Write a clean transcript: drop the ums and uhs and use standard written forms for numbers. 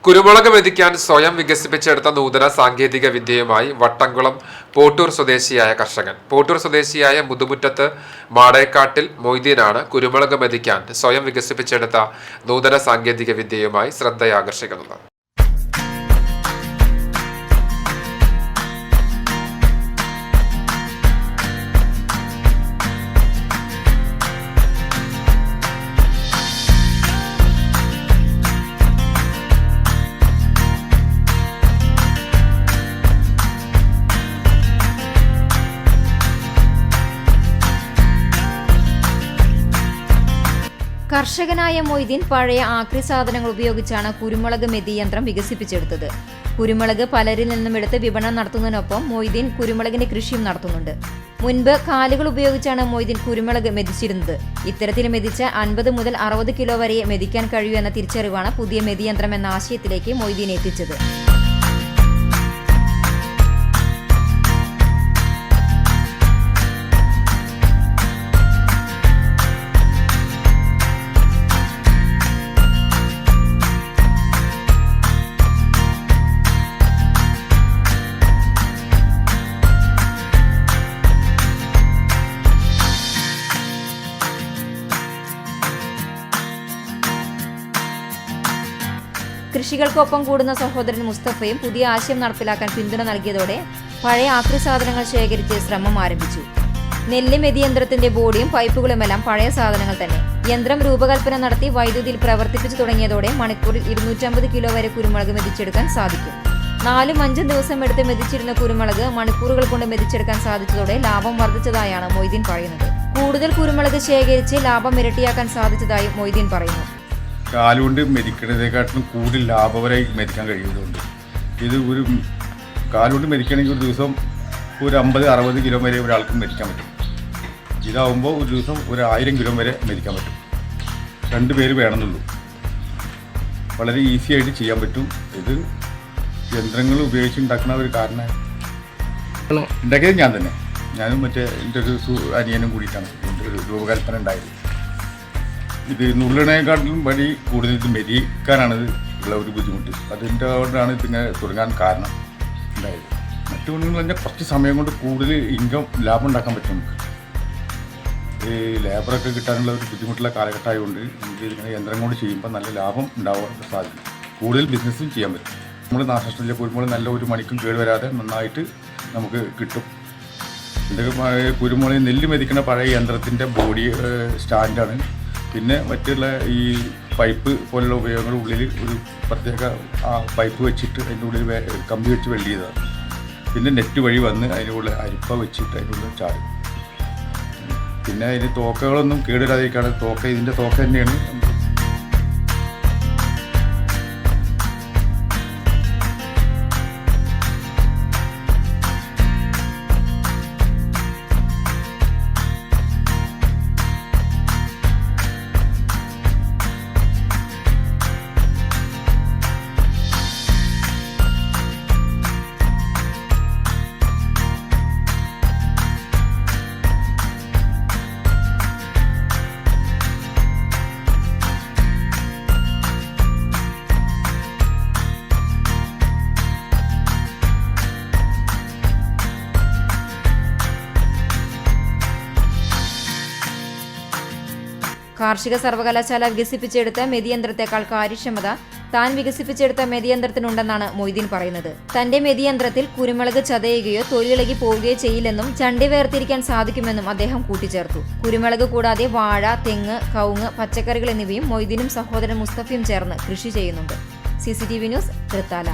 കുരുമുളക് മെതിക്കാൻ സ്വയം വികസിപ്പിച്ചെടുത്ത നൂതന സാങ്കേതിക വിദ്യയുമായി വട്ടംകുളം പോട്ടൂർ സ്വദേശിയായ കർഷകൻ. പോട്ടൂർ സ്വദേശിയായ മുതുമുറ്റത്ത് മാടേക്കാട്ടിൽ മൊയ്തീനാണ് കുരുമുളക് മെതിക്കാൻ സ്വയം വികസിപ്പിച്ചെടുത്ത നൂതന സാങ്കേതിക വിദ്യയുമായി ശ്രദ്ധയാകർഷിക്കുന്നത്. കർഷകനായ മൊയ്തീൻ പഴയ ആക്രി സാധനങ്ങൾ ഉപയോഗിച്ചാണ് കുരുമുളക് മെതി യന്ത്രം വികസിപ്പിച്ചെടുത്തത്. കുരുമുളക് പലരിൽ നിന്നും എടുത്ത് വിപണനം നടത്തുന്നതിനൊപ്പം മൊയ്തീൻ കുരുമുളകിന്റെ കൃഷിയും നടത്തുന്നുണ്ട്. മുൻപ് കാലുകൾ ഉപയോഗിച്ചാണ് മൊയ്തീൻ കുരുമുളക് മെതിച്ചിരുന്നത്. ഇത്തരത്തിൽ മെതിച്ച 50 മുതൽ 60 കിലോ വരെ മെതിക്കാൻ കഴിയൂ എന്ന തിരിച്ചറിവാണ് പുതിയ മെതിയന്ത്രം എന്ന ആശയത്തിലേക്ക് മൊയ്തീൻ എത്തിച്ചത്. കൃഷികൾക്കൊപ്പം കൂടുന്ന സഹോദരൻ മുസ്തഫയും പുതിയ ആശയം നടപ്പിലാക്കാൻ പിന്തുണ നൽകിയതോടെ പഴയ ആക്രി സാധനങ്ങൾ ശേഖരിച്ച് ശ്രമം ആരംഭിച്ചു. നെല്ല് മെതിയന്ത്രത്തിന്റെ ബോഡിയും പൈപ്പുകളുമെല്ലാം പഴയ സാധനങ്ങൾ തന്നെ. യന്ത്രം രൂപകൽപ്പന നടത്തി വൈദ്യുതിയിൽ പ്രവർത്തിപ്പിച്ചു തുടങ്ങിയതോടെ മണിക്കൂറിൽ 250 കിലോ വരെ കുരുമുളക് മെതിച്ചെടുക്കാൻ സാധിക്കും. 4-5 ദിവസം എടുത്ത് മെതിച്ചിരുന്ന കുരുമുളക് മണിക്കൂറുകൾ കൊണ്ട് മെതിച്ചെടുക്കാൻ സാധിച്ചതോടെ ലാഭം വർദ്ധിച്ചതായാണ് മൊയ്തീൻ പറയുന്നത്. കൂടുതൽ കുരുമുളക് ശേഖരിച്ച് ലാഭം ഇരട്ടിയാക്കാൻ സാധിച്ചതായും മൊയ്തീൻ പറയുന്നു. കാലുകൊണ്ട് മെതിക്കുന്നതിനെക്കാട്ടിലും കൂടുതൽ ലാഭകരമായി മെതിക്കാൻ കഴിയുന്നതുകൊണ്ട് ഇത് ഒരു കാലുകൊണ്ട് മെതിക്കണമെങ്കിൽ ഒരു ദിവസം ഒരു 50-60 കിലോ വരെ ഒരാൾക്ക് മെതിക്കാൻ പറ്റും. ഇതാവുമ്പോൾ ഒരു ദിവസം ഒരു 1000 കിലോ വരെ മെതിക്കാൻ പറ്റും. 2 പേര് വേണമെന്നുള്ളൂ. വളരെ ഈസി ആയിട്ട് ചെയ്യാൻ പറ്റും. ഇത് യന്ത്രങ്ങൾ ഉപയോഗിച്ച് ഉണ്ടാക്കുന്ന ഒരു കാരണം ഉണ്ടാക്കിയത് ഞാൻ തന്നെ. ഞാനും എൻ്റെ ഒരു അനിയനും കൂടിയിട്ടാണ് ഇതിൻ്റെ ഒരു രൂപകൽപ്പന ഉണ്ടായത്. ഇത് നുള്ളണേക്കാട്ടിലും വഴി കൂടുതൽ ഇത് മെതിക്കാനാണ് ഉള്ള ഒരു ബുദ്ധിമുട്ട്. അതിൻ്റെ കൊണ്ടാണ് ഇതിങ്ങനെ തുടങ്ങാൻ കാരണം ഉണ്ടായത്. മറ്റു പണികൾ പറഞ്ഞാൽ കുറച്ച് സമയം കൊണ്ട് കൂടുതൽ ഇൻകം ലാഭം ഉണ്ടാക്കാൻ പറ്റും. നമുക്ക് ഈ ലേബറൊക്കെ കിട്ടാനുള്ള ഒരു ബുദ്ധിമുട്ടുള്ള കാലഘട്ടമായതുകൊണ്ട് നമുക്ക് ഇതിങ്ങനെ യന്ത്രം കൊണ്ട് ചെയ്യുമ്പോൾ നല്ല ലാഭം ഉണ്ടാവാൻ സാധിക്കും. കൂടുതൽ ബിസിനസ്സും ചെയ്യാൻ പറ്റും. നമ്മൾ നാശനഷ്ടമില്ല. കുരുമുളക് നല്ല ഒരു മണിക്കും കേടുവരാതെ നന്നായിട്ട് നമുക്ക് കിട്ടും. ഇതിൻ്റെ കുരുമുളക് നെല്ല് മെതിക്കുന്ന പഴയ യന്ത്രത്തിൻ്റെ ബോഡി സ്റ്റാൻഡാണ്. പിന്നെ മറ്റുള്ള ഈ പൈപ്പ് പോലുള്ള ഉപയോഗങ്ങളുടെ ഉള്ളിൽ ഒരു പ്രത്യേക പൈപ്പ് വെച്ചിട്ട് അതിൻ്റെ ഉള്ളിൽ കമ്പി വെച്ച് വെൽഡ് ചെയ്തതാണ്. പിന്നെ നെറ്റ് വഴി വന്ന് അതിനുള്ള അരിപ്പ വെച്ചിട്ട് അതിൻ്റെ ഉള്ളിൽ ചാടും. പിന്നെ അതിന് തോക്കകളൊന്നും കേടുവരാതിരിക്കാണ് തോക്ക. ഇതിൻ്റെ തോക്ക തന്നെയാണ്. കാർഷിക സർവകലാശാല വികസിപ്പിച്ചെടുത്ത മെതിയന്ത്രത്തെക്കാൾ കാര്യക്ഷമത താൻ വികസിപ്പിച്ചെടുത്ത മെതിയന്ത്രത്തിനുണ്ടെന്നാണ് മൊയ്തീൻ പറയുന്നത്. തന്റെ മെതിയന്ത്രത്തിൽ കുരുമുളക് ചതയുകയോ തൊലിയിളകി പോവുകയോ ചെയ്യില്ലെന്നും ചണ്ടി വേർതിരിക്കാൻ സാധിക്കുമെന്നും അദ്ദേഹം കൂട്ടിച്ചേർത്തു. കുരുമുളക് കൂടാതെ വാഴ, തെങ്ങ്, കവുങ്ങ്, പച്ചക്കറികൾ എന്നിവയും മൊയ്തീനും സഹോദരൻ മുസ്തഫയും ചേർന്ന് കൃഷി ചെയ്യുന്നുണ്ട്. CCTV news, Thrithala.